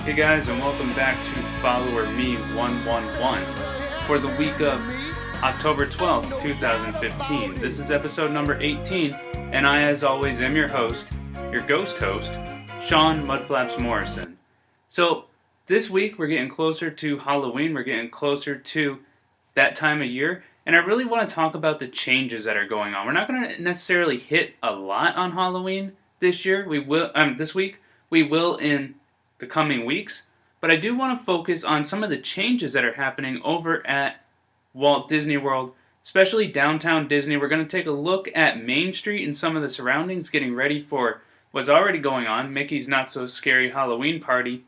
Hey guys, and welcome back to Follower Me 111 for the week of October 12th, 2015. This is episode number 18, and I, as always, am your host, your ghost host, Sean Mudflaps Morrison. So, this week we're getting closer to Halloween, we're getting closer to that time of year, and I really want to talk about the changes that are going on. We're not going to necessarily hit a lot on Halloween this year. This week. We will in the coming weeks, but I do want to focus on some of the changes that are happening over at Walt Disney World, especially downtown Disney. We're going to take a look at Main Street and some of the surroundings, getting ready for what's already going on, Mickey's Not So Scary Halloween Party.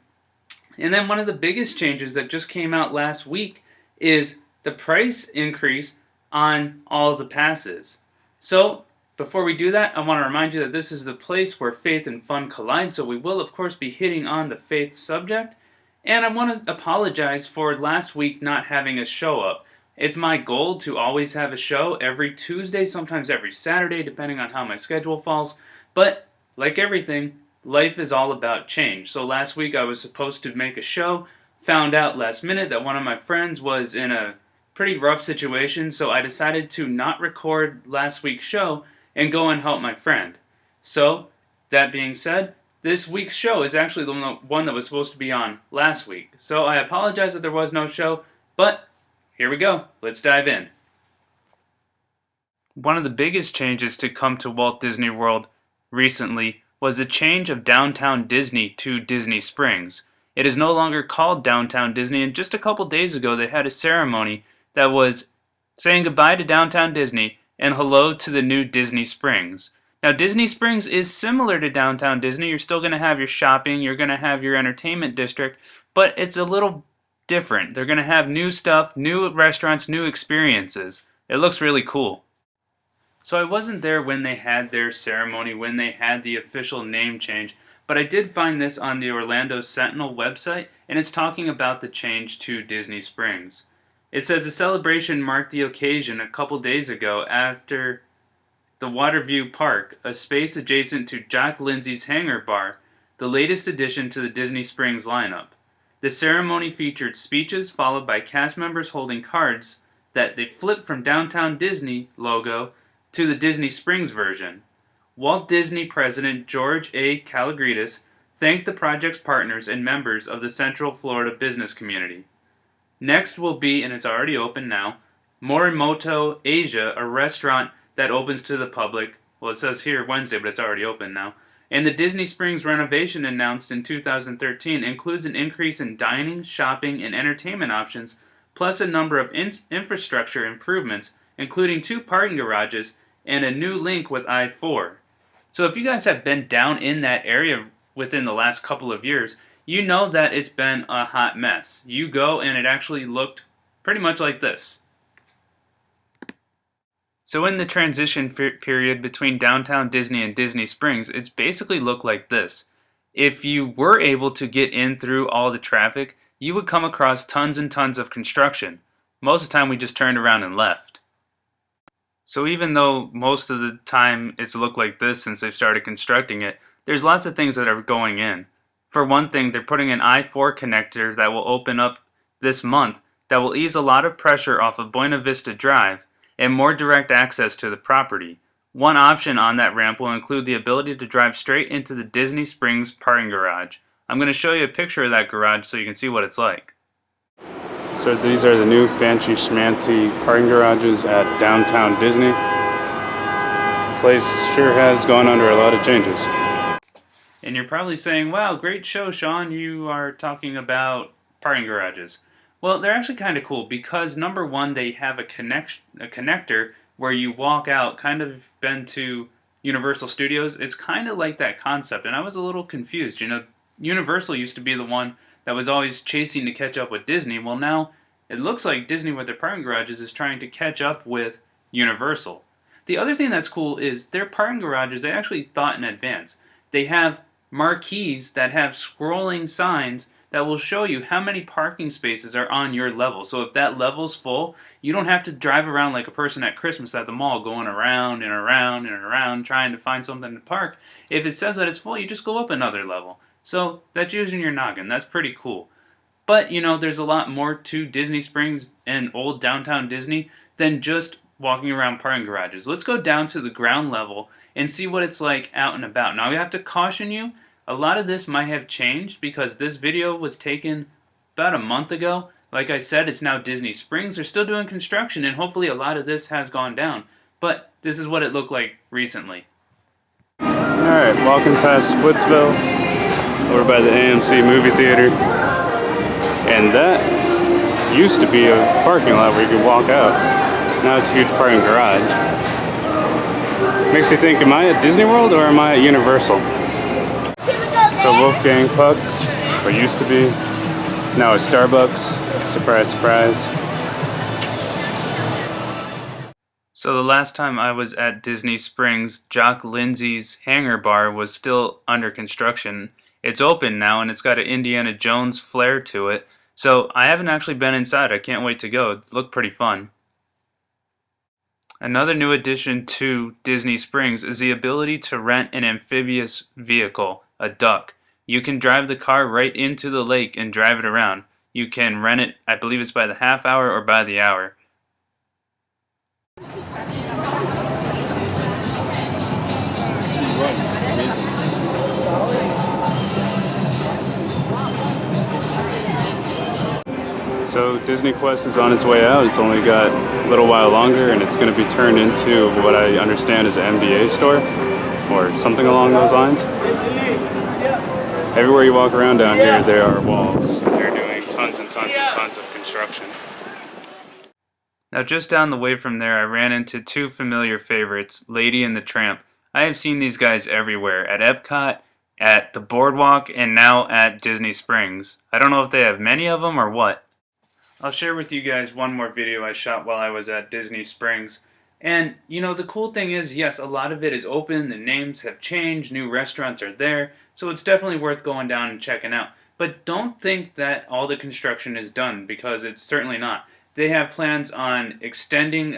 And then one of the biggest changes that just came out last week is the price increase on all of the passes. So, before we do that, I want to remind you that this is the place where faith and fun collide, so we will, of course, be hitting on the faith subject. And I want to apologize for last week not having a show up. It's my goal to always have a show every Tuesday, sometimes every Saturday, depending on how my schedule falls. But, like everything, life is all about change. So last week I was supposed to make a show, found out last minute that one of my friends was in a pretty rough situation, so I decided to not record last week's show and go and help my friend. So, that being said, this week's show is actually the one that was supposed to be on last week. So I apologize that there was no show, but here we go. Let's dive in. One of the biggest changes to come to Walt Disney World recently was the change of Downtown Disney to Disney Springs. It is no longer called Downtown Disney, and just a couple days ago they had a ceremony that was saying goodbye to Downtown Disney and hello to the new Disney Springs. Now, Disney Springs is similar to Downtown Disney. You're still going to have your shopping, you're going to have your entertainment district, but it's a little different. They're going to have new stuff, new restaurants, new experiences. It looks really cool. So I wasn't there when they had their ceremony, when they had the official name change, but I did find this on the Orlando Sentinel website, and it's talking about the change to Disney Springs. It says the celebration marked the occasion a couple days ago after the Waterview Park, a space adjacent to Jock Lindsey's Hangar Bar, the latest addition to the Disney Springs lineup. The ceremony featured speeches followed by cast members holding cards that they flipped from Downtown Disney logo to the Disney Springs version. Walt Disney President George A. Kalogridis thanked the project's partners and members of the Central Florida business community. Next will be, and it's already open now, Morimoto Asia, a restaurant that opens to the public. Well, it says here Wednesday, but it's already open now. And the Disney Springs renovation announced in 2013 includes an increase in dining, shopping, and entertainment options, plus a number of infrastructure improvements, including 2 parking garages and a new link with I-4. So if you guys have been down in that area within the last couple of years, you know that it's been a hot mess. You go and it actually looked pretty much like this. So in the transition period between Downtown Disney and Disney Springs, it's basically looked like this. If you were able to get in through all the traffic, you would come across tons and tons of construction. Most of the time we just turned around and left. So even though most of the time it's looked like this since they've started constructing it, there's lots of things that are going in. For one thing, they're putting an I-4 connector that will open up this month that will ease a lot of pressure off of Buena Vista Drive and more direct access to the property. One option on that ramp will include the ability to drive straight into the Disney Springs parking garage. I'm going to show you a picture of that garage so you can see what it's like. So these are the new fancy schmancy parking garages at Downtown Disney. The place sure has gone under a lot of changes. And you're probably saying, wow, great show, Sean. You are talking about parking garages. Well, they're actually kind of cool because, number one, they have a connector where you walk out. Kind of been to Universal Studios. It's kind of like that concept, and I was a little confused. You know, Universal used to be the one that was always chasing to catch up with Disney. Well, now it looks like Disney with their parking garages is trying to catch up with Universal. The other thing that's cool is their parking garages, they actually thought in advance. They have marquees that have scrolling signs that will show you how many parking spaces are on your level. So if that level's full, you don't have to drive around like a person at Christmas at the mall going around and around and around trying to find something to park. If it says that it's full, you just go up another level. So that's using your noggin. That's pretty cool. But, there's a lot more to Disney Springs and old downtown Disney than just walking around parking garages. Let's go down to the ground level and see what it's like out and about. Now, I have to caution you, a lot of this might have changed because this video was taken about a month ago. Like I said, it's now Disney Springs. They're still doing construction, and hopefully a lot of this has gone down. But this is what it looked like recently. Alright, walking past Splitsville, over by the AMC movie theater. And that used to be a parking lot where you could walk out. Now it's a huge parking garage. Makes me think, am I at Disney World or am I at Universal? So Wolfgang Puck's, or used to be, is now a Starbucks. Surprise, surprise. So the last time I was at Disney Springs, Jock Lindsay's Hangar Bar was still under construction. It's open now and it's got an Indiana Jones flair to it. So I haven't actually been inside. I can't wait to go. It looked pretty fun. Another new addition to Disney Springs is the ability to rent an amphibious vehicle, a duck. You can drive the car right into the lake and drive it around. You can rent it, I believe it's by the half hour or by the hour. So Disney Quest is on its way out. It's only got a little while longer and it's going to be turned into what I understand is an NBA store or something along those lines. Everywhere you walk around down here there are walls. They're doing tons and tons and tons of construction. Now just down the way from there I ran into two familiar favorites, Lady and the Tramp. I have seen these guys everywhere, at Epcot, at the Boardwalk, and now at Disney Springs. I don't know if they have many of them or what. I'll share with you guys one more video I shot while I was at Disney Springs. And, the cool thing is, yes, a lot of it is open, the names have changed, new restaurants are there, so it's definitely worth going down and checking out. But don't think that all the construction is done, because it's certainly not. They have plans on extending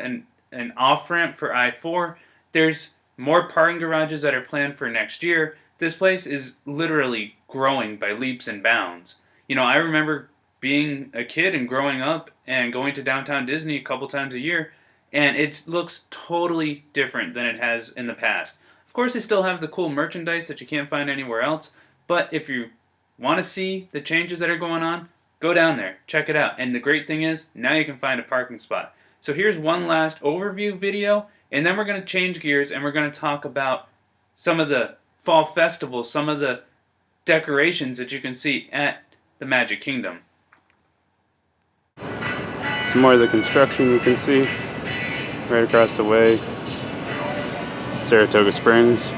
an off-ramp for I-4. There's more parking garages that are planned for next year. This place is literally growing by leaps and bounds. I remember being a kid and growing up and going to downtown Disney a couple times a year, and it looks totally different than it has in the past. Of course, they still have the cool merchandise that you can't find anywhere else, but if you want to see the changes that are going on, go down there, check it out. And the great thing is, now you can find a parking spot. So here's one last overview video, and then we're going to change gears and we're going to talk about some of the fall festivals, some of the decorations that you can see at the Magic Kingdom. Some more of the construction you can see right across the way. Saratoga Springs.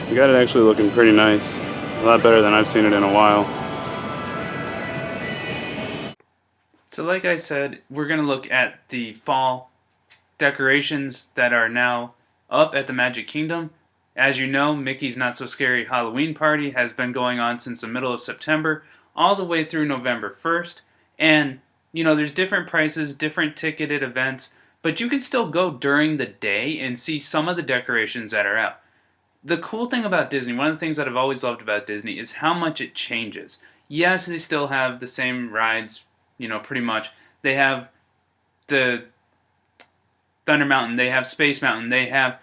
You got it actually looking pretty nice. A lot better than I've seen it in a while. So like I said, we're going to look at the fall decorations that are now up at the Magic Kingdom. As you know, Mickey's Not So Scary Halloween Party has been going on since the middle of September all the way through November 1st. And, there's different prices, different ticketed events, but you can still go during the day and see some of the decorations that are out. The cool thing about Disney, one of the things that I've always loved about Disney, is how much it changes. Yes, they still have the same rides, pretty much. They have the Thunder Mountain, they have Space Mountain, they have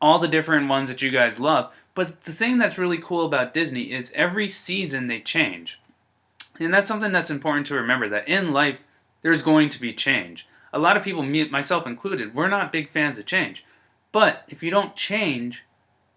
all the different ones that you guys love. But the thing that's really cool about Disney is every season they change. And that's something that's important to remember, that in life, there's going to be change. A lot of people, myself included, we're not big fans of change. But if you don't change,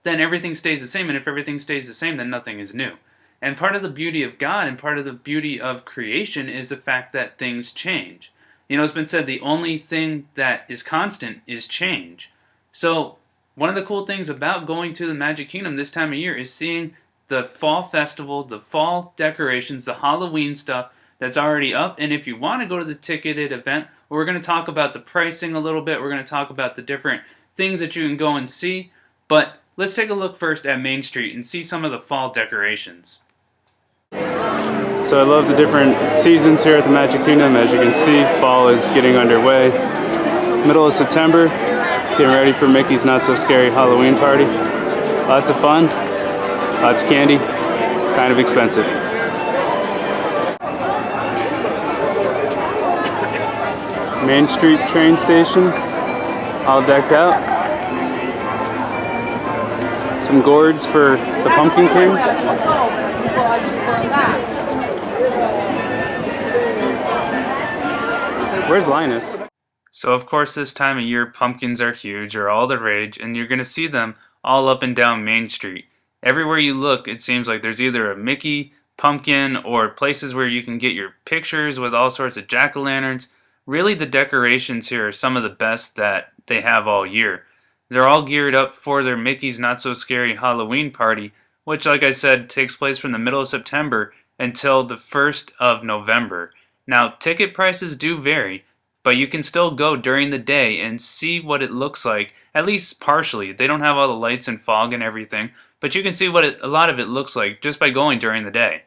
then everything stays the same. And if everything stays the same, then nothing is new. And part of the beauty of God and part of the beauty of creation is the fact that things change. It's been said the only thing that is constant is change. So one of the cool things about going to the Magic Kingdom this time of year is seeing the fall festival, the fall decorations, the Halloween stuff that's already up. And if you want to go to the ticketed event, we're going to talk about the pricing a little bit. We're going to talk about the different things that you can go and see. But let's take a look first at Main Street and see some of the fall decorations. So I love the different seasons here at the Magic Kingdom. As you can see, fall is getting underway. Middle of September, Getting ready for Mickey's Not So Scary Halloween party. Lots of fun, lots of candy, kind of expensive. Main Street train station, all decked out. Some gourds for the Pumpkin King. Where's Linus? So of course this time of year pumpkins are huge, or all the rage, and you're going to see them all up and down Main Street. Everywhere you look, it seems like there's either a Mickey, pumpkin, or places where you can get your pictures with all sorts of jack-o'-lanterns. Really, the decorations here are some of the best that they have all year. They're all geared up for their Mickey's Not So Scary Halloween party, which, like I said, takes place from the middle of September until the 1st of November. Now, ticket prices do vary, but you can still go during the day and see what it looks like, at least partially. They don't have all the lights and fog and everything, but you can see what a lot of it looks like just by going during the day.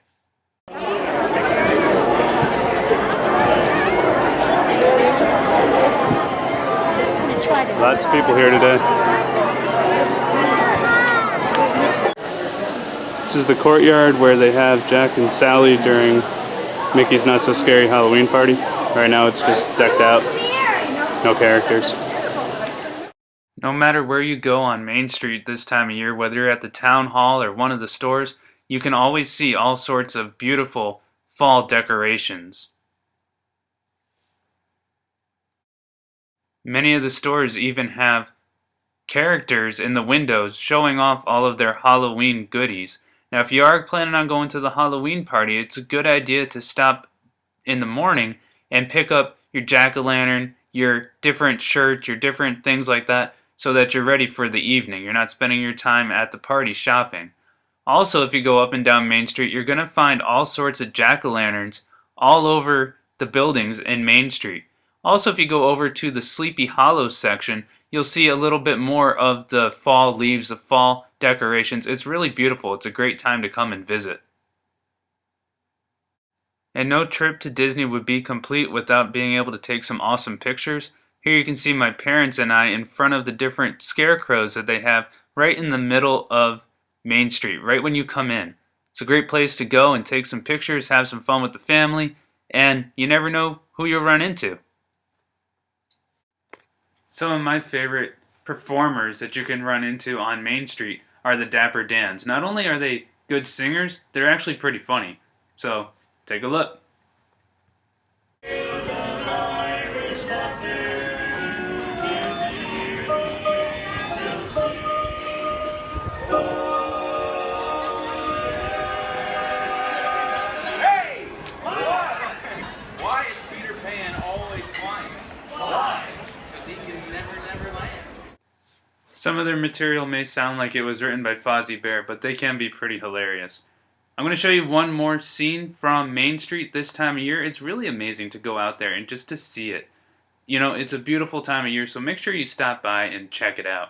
Lots of people here today. This is the courtyard where they have Jack and Sally during Mickey's Not So Scary Halloween party. Right now it's just decked out, no characters. No matter where you go on Main Street this time of year, whether you're at the town hall or one of the stores, you can always see all sorts of beautiful fall decorations. Many of the stores even have characters in the windows showing off all of their Halloween goodies. Now, if you are planning on going to the Halloween party, it's a good idea to stop in the morning and pick up your jack-o'-lantern, your different shirts, your different things like that, so that you're ready for the evening. You're not spending your time at the party shopping. Also, if you go up and down Main Street, you're going to find all sorts of jack-o'-lanterns all over the buildings in Main Street. Also, if you go over to the Sleepy Hollow section, you'll see a little bit more of the fall leaves, the fall decorations. It's really beautiful. It's a great time to come and visit. And no trip to Disney would be complete without being able to take some awesome pictures. Here you can see my parents and I in front of the different scarecrows that they have right in the middle of Main Street, right when you come in. It's a great place to go and take some pictures, have some fun with the family, and you never know who you'll run into. Some of my favorite performers that you can run into on Main Street are the Dapper Dans. Not only are they good singers, they're actually pretty funny. So, take a look. Some of their material may sound like it was written by Fozzie Bear, but they can be pretty hilarious. I'm going to show you one more scene from Main Street this time of year. It's really amazing to go out there and just to see it. You know, it's a beautiful time of year, so make sure you stop by and check it out.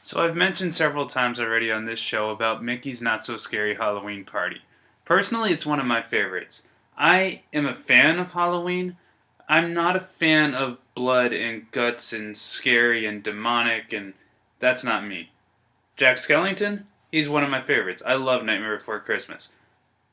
So I've mentioned several times already on this show about Mickey's Not So Scary Halloween Party. Personally, it's one of my favorites. I am a fan of Halloween. I'm not a fan of blood and guts and scary and demonic, and that's not me. Jack Skellington, he's one of my favorites. I love Nightmare Before Christmas.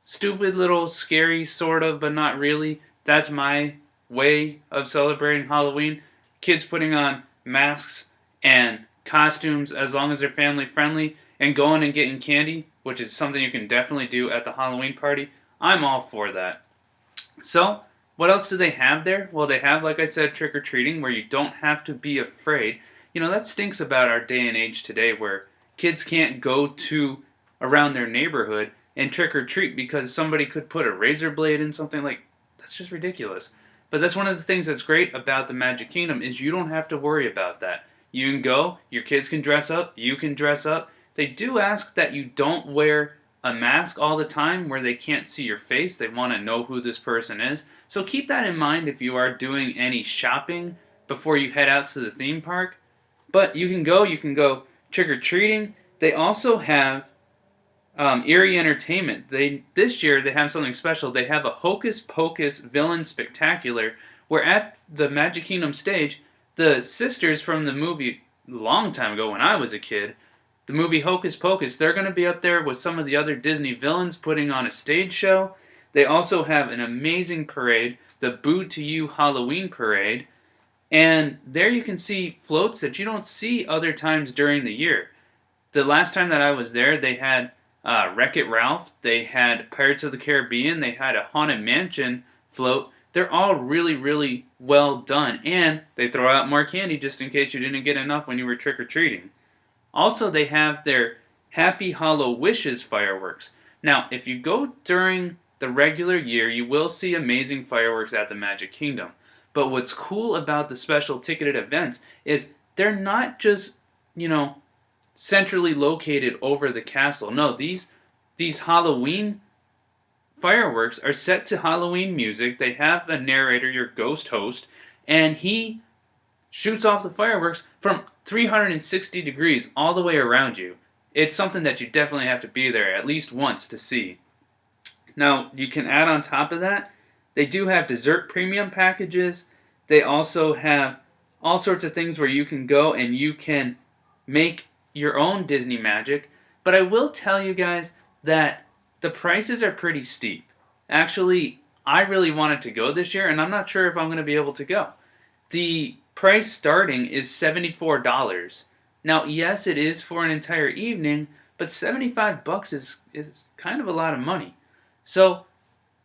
Stupid little scary sort of, but not really. That's my way of celebrating Halloween. Kids putting on masks and costumes as long as they're family friendly, and going and getting candy, which is something you can definitely do at the Halloween party. I'm all for that. So, what else do they have there? Well, they have, like I said, trick-or-treating, where you don't have to be afraid. You know, that stinks about our day and age today, where kids can't go to around their neighborhood and trick-or-treat because somebody could put a razor blade in something. Like, that's just ridiculous. But that's one of the things that's great about the Magic Kingdom, is you don't have to worry about that. You can go, your kids can dress up, you can dress up. They do ask that you don't wear a mask all the time where they can't see your face. They want to know who this person is. So keep that in mind if you are doing any shopping before you head out to the theme park. But you can go trick-or-treating. They also have Erie Entertainment. This year they have something special. They have a Hocus Pocus Villain Spectacular, where at the Magic Kingdom stage, the sisters from the movie a long time ago when I was a kid, the movie Hocus Pocus, they're going to be up there with some of the other Disney villains putting on a stage show. They also have an amazing parade, the Boo to You Halloween Parade, and there you can see floats that you don't see other times during the year. The last time that I was there, they had Wreck-It Ralph, they had Pirates of the Caribbean, they had a Haunted Mansion float. They're all really, really well done, and they throw out more candy just in case you didn't get enough when you were trick-or-treating. Also, they have their Happy Hollow Wishes fireworks. Now, if you go during the regular year, you will see amazing fireworks at the Magic Kingdom. But what's cool about the special ticketed events is they're not just, centrally located over the castle. No, these Halloween fireworks are set to Halloween music. They have a narrator, your ghost host, and he shoots off the fireworks from 360 degrees all the way around you. It's something that you definitely have to be there at least once to see. Now, you can add on top of that, they do have dessert premium packages. They also have all sorts of things where you can go and you can make your own Disney magic. But I will tell you guys that the prices are pretty steep. Actually, I really wanted to go this year, and I'm not sure if I'm going to be able to go. The price starting is $74. Now, yes, it is for an entire evening, but $75 is kind of a lot of money. So,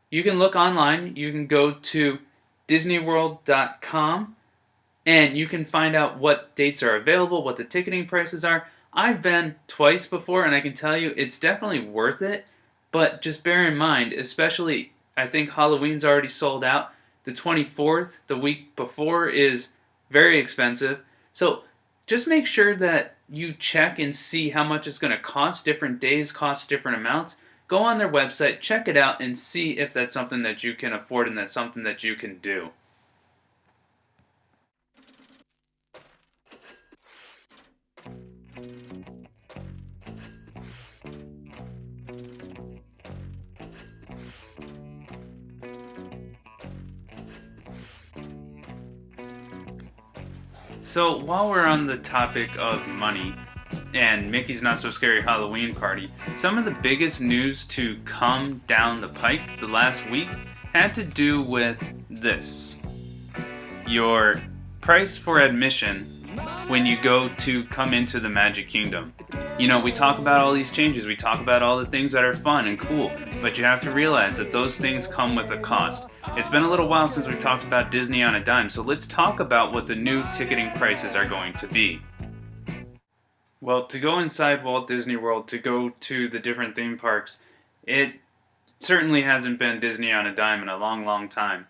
you can look online. You can go to DisneyWorld.com, and you can find out what dates are available, what the ticketing prices are. I've been twice before, and I can tell you it's definitely worth it, but just bear in mind, especially, I think Halloween's already sold out. The 24th, the week before, is very expensive. So just make sure that you check and see how much it's going to cost. Different days cost different amounts. Go on their website, check it out, and see if that's something that you can afford and that's something that you can do. So while we're on the topic of money and Mickey's Not So Scary Halloween Party, some of the biggest news to come down the pike the last week had to do with this. Your price for admission when you go to come into the Magic Kingdom. We talk about all these changes, we talk about all the things that are fun and cool, but you have to realize that those things come with a cost. It's been a little while since we've talked about Disney on a Dime, so let's talk about what the new ticketing prices are going to be. Well, to go inside Walt Disney World, to go to the different theme parks, it certainly hasn't been Disney on a Dime in a long, long time.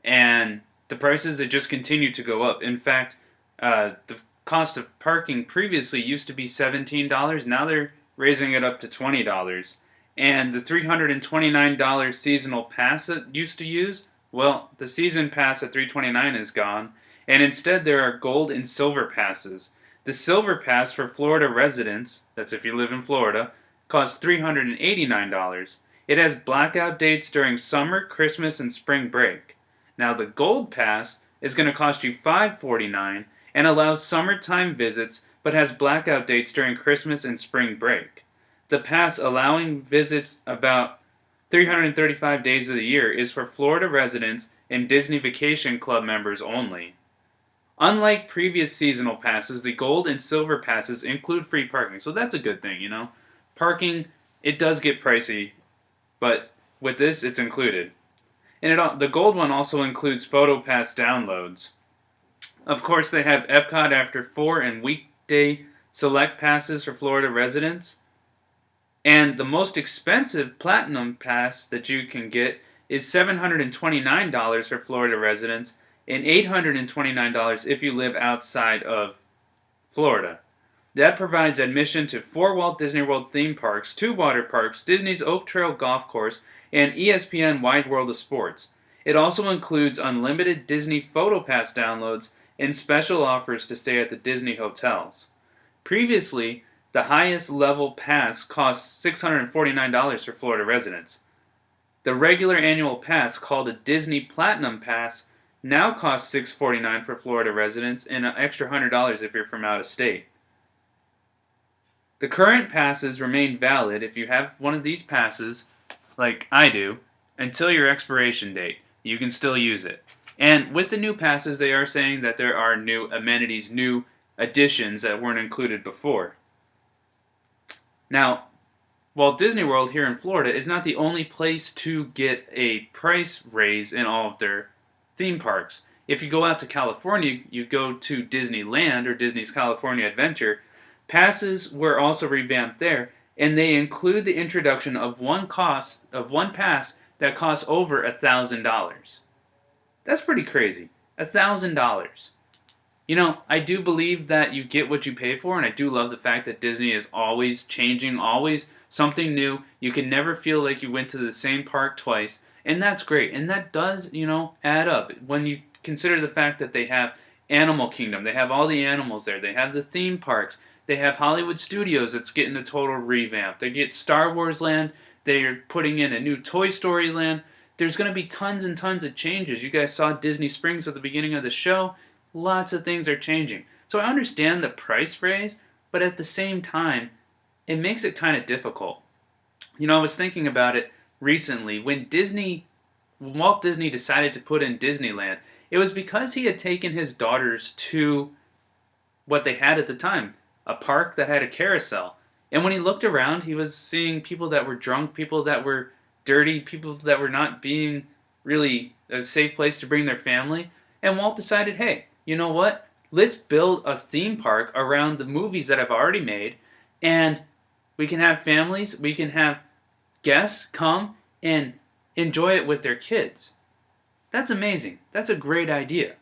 And the prices, they just continue to go up. In fact, the cost of parking previously used to be $17. Now they're raising it up to $20. And the $329 seasonal pass that used to use, well, the season pass at $329 is gone. And instead there are gold and silver passes. The silver pass for Florida residents, that's if you live in Florida, costs $389. It has blackout dates during summer, Christmas, and spring break. Now the gold pass is going to cost you $549 and allows summertime visits, but has blackout dates during Christmas and spring break. The pass allowing visits about 335 days of the year is for Florida residents and Disney Vacation Club members only. Unlike previous seasonal passes, the gold and silver passes include free parking, so that's a good thing, Parking, it does get pricey, but with this, it's included. And the gold one also includes PhotoPass downloads. Of course, they have Epcot After 4 and weekday select passes for Florida residents. And the most expensive Platinum Pass that you can get is $729 for Florida residents and $829 if you live outside of Florida. That provides admission to 4 Walt Disney World theme parks, 2 water parks, Disney's Oak Trail Golf Course, and ESPN Wide World of Sports. It also includes unlimited Disney PhotoPass downloads and special offers to stay at the Disney hotels. Previously, the highest level pass cost $649 for Florida residents. The regular annual pass, called a Disney Platinum Pass, now costs $649 for Florida residents and an extra $100 if you're from out of state. The current passes remain valid if you have one of these passes, like I do, until your expiration date. You can still use it. And with the new passes, they are saying that there are new amenities, new additions that weren't included before. Now, Walt Disney World here in Florida is not the only place to get a price raise in all of their theme parks. If you go out to California, you go to Disneyland or Disney's California Adventure, passes were also revamped there, and they include the introduction of one pass that costs over $1,000. That's pretty crazy. $1,000. You know, I do believe that you get what you pay for, and I do love the fact that Disney is always changing, always something new. You can never feel like you went to the same park twice, and that's great. And that does, add up. When you consider the fact that they have Animal Kingdom, they have all the animals there, they have the theme parks, they have Hollywood Studios that's getting a total revamp. They get Star Wars Land. They're putting in a new Toy Story Land. There's going to be tons and tons of changes. You guys saw Disney Springs at the beginning of the show. Lots of things are changing. So I understand the price raise, but at the same time, it makes it kind of difficult. I was thinking about it recently. When Walt Disney decided to put in Disneyland, it was because he had taken his daughters to what they had at the time, a park that had a carousel. And when he looked around, he was seeing people that were drunk, people that were dirty, people that were not being really a safe place to bring their family. And Walt decided, hey, you know what? Let's build a theme park around the movies that I've already made, and we can have families, we can have guests come and enjoy it with their kids. That's amazing. That's a great idea.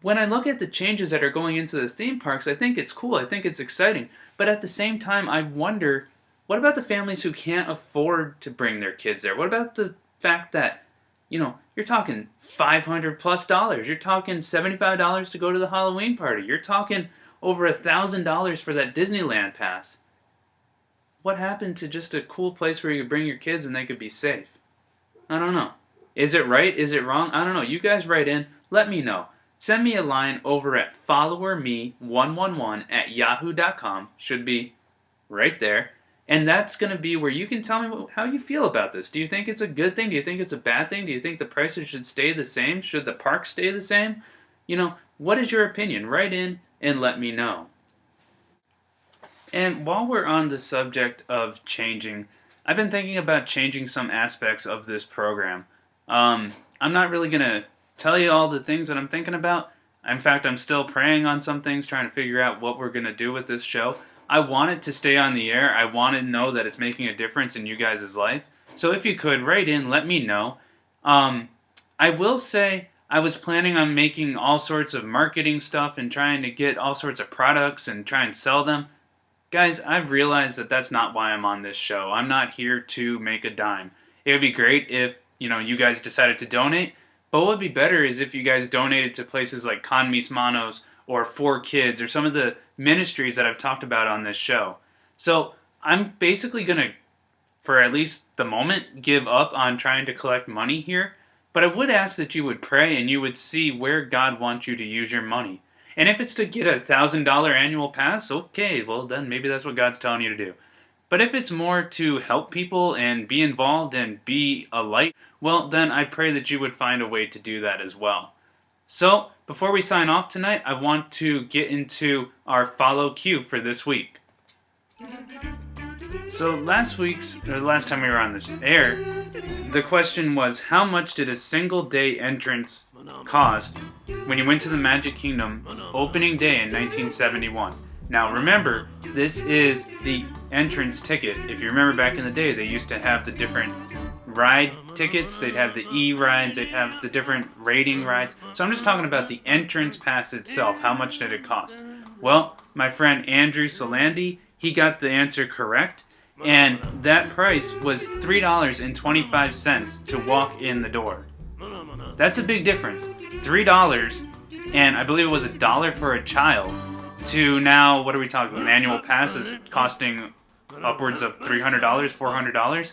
When I look at the changes that are going into the theme parks, I think it's cool. I think it's exciting. But at the same time, I wonder, what about the families who can't afford to bring their kids there? What about the fact that, you're talking $500 plus. You're talking $75 to go to the Halloween party. You're talking over $1,000 for that Disneyland pass. What happened to just a cool place where you could bring your kids and they could be safe? I don't know. Is it right? Is it wrong? I don't know. You guys write in. Let me know. Send me a line over at followerme111@yahoo.com. Should be right there. And that's going to be where you can tell me how you feel about this. Do you think it's a good thing? Do you think it's a bad thing? Do you think the prices should stay the same? Should the park stay the same? What is your opinion? Write in and let me know. And while we're on the subject of changing, I've been thinking about changing some aspects of this program. I'm not really going to tell you all the things that I'm thinking about. In fact, I'm still praying on some things, trying to figure out what we're going to do with this show. I want it to stay on the air. I want to know that it's making a difference in you guys' life. So if you could, write in, let me know. I will say I was planning on making all sorts of marketing stuff and trying to get all sorts of products and try and sell them. Guys, I've realized that that's not why I'm on this show. I'm not here to make a dime. It would be great if, you guys decided to donate. But what would be better is if you guys donated to places like Con Mis Manos or 4Kids or some of the ministries that I've talked about on this show. So I'm basically going to, for at least the moment, give up on trying to collect money here. But I would ask that you would pray and you would see where God wants you to use your money. And if it's to get a $1,000 annual pass, okay, well then maybe that's what God's telling you to do. But if it's more to help people and be involved and be a light, well, then I pray that you would find a way to do that as well. So, before we sign off tonight, I want to get into our follow cue for this week. So, last time we were on this air, the question was, how much did a single day entrance cost when you went to the Magic Kingdom opening day in 1971? Now remember, this is the entrance ticket. If you remember back in the day, they used to have the different ride tickets. They'd have the E-rides. They'd have the different rating rides. So I'm just talking about the entrance pass itself. How much did it cost? Well, my friend Andrew Solandi, he got the answer correct, and that price was $3.25 to walk in the door. That's a big difference. $3, and I believe it was $1 for a child, to now, what are we talking about? Annual passes costing upwards of $300, $400?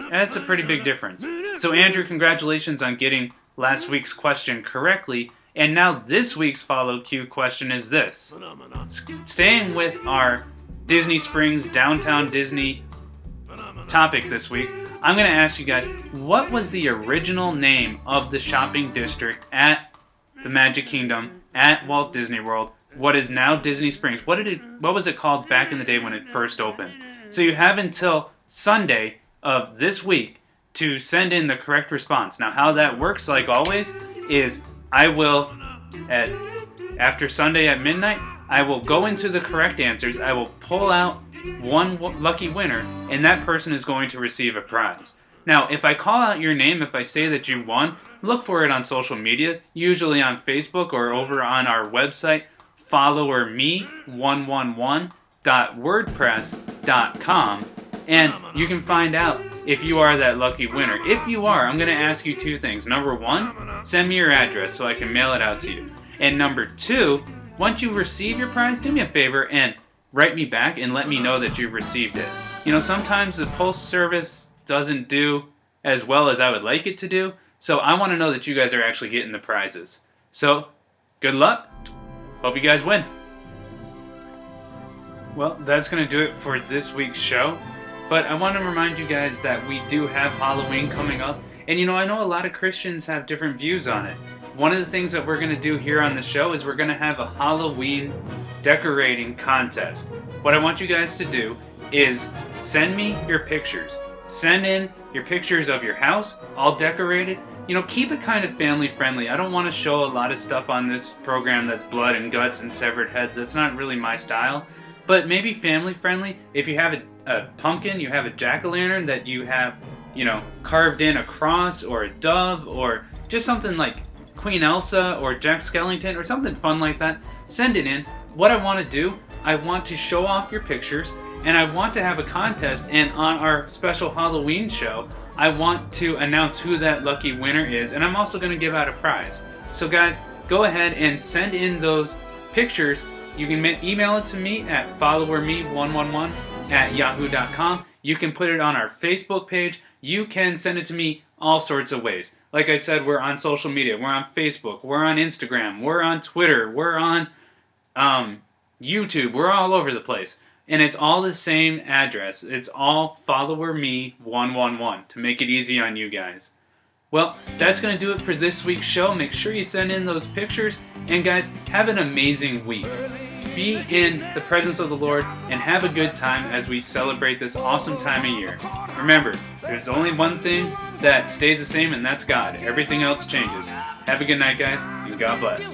That's a pretty big difference. So Andrew, congratulations on getting last week's question correctly. And now this week's follow Q question is this. Staying with our Disney Springs, downtown Disney topic this week, I'm going to ask you guys, what was the original name of the shopping district at the Magic Kingdom at Walt Disney World, what is now Disney Springs? What was it called back in the day when it first opened? So you have until Sunday of this week to send in the correct response. Now how that works, like always, is I will, after Sunday at midnight, I will go into the correct answers, I will pull out one lucky winner, and that person is going to receive a prize. Now, if I call out your name, if I say that you won, look for it on social media, usually on Facebook or over on our website, followerme111.wordpress.com, and you can find out if you are that lucky winner. If you are, I'm going to ask you two things. Number one, send me your address so I can mail it out to you. And number two, once you receive your prize, do me a favor and write me back and let me know that you've received it. You know, sometimes the post service doesn't do as well as I would like it to do, so I want to know that you guys are actually getting the prizes. So, good luck. Hope you guys win. Well, that's going to do it for this week's show. But I want to remind you guys that we do have Halloween coming up. And you know, I know a lot of Christians have different views on it. One of the things that we're going to do here on the show is we're going to have a Halloween decorating contest. What I want you guys to do is send me your pictures. Send in your pictures of your house, all decorated. You know, keep it kind of family friendly. I don't want to show a lot of stuff on this program that's blood and guts and severed heads. That's not really my style. But maybe family friendly. If you have a pumpkin, you have a jack-o'-lantern that you have, you know, carved in a cross or a dove or just something like Queen Elsa or Jack Skellington or something fun like that, send it in. What I want to do, I want to show off your pictures, and I want to have a contest, and on our special Halloween show, I want to announce who that lucky winner is, and I'm also going to give out a prize. So guys, go ahead and send in those pictures. You can email it to me at followerme111@yahoo.com. You can put it on our Facebook page. You can send it to me all sorts of ways. Like I said, we're on social media. We're on Facebook. We're on Instagram. We're on Twitter. We're on YouTube. We're all over the place. And it's all the same address. It's all followerme111 to make it easy on you guys. Well, that's going to do it for this week's show. Make sure you send in those pictures. And guys, have an amazing week. Be in the presence of the Lord and have a good time as we celebrate this awesome time of year. Remember, there's only one thing that stays the same, and that's God. Everything else changes. Have a good night, guys, and God bless.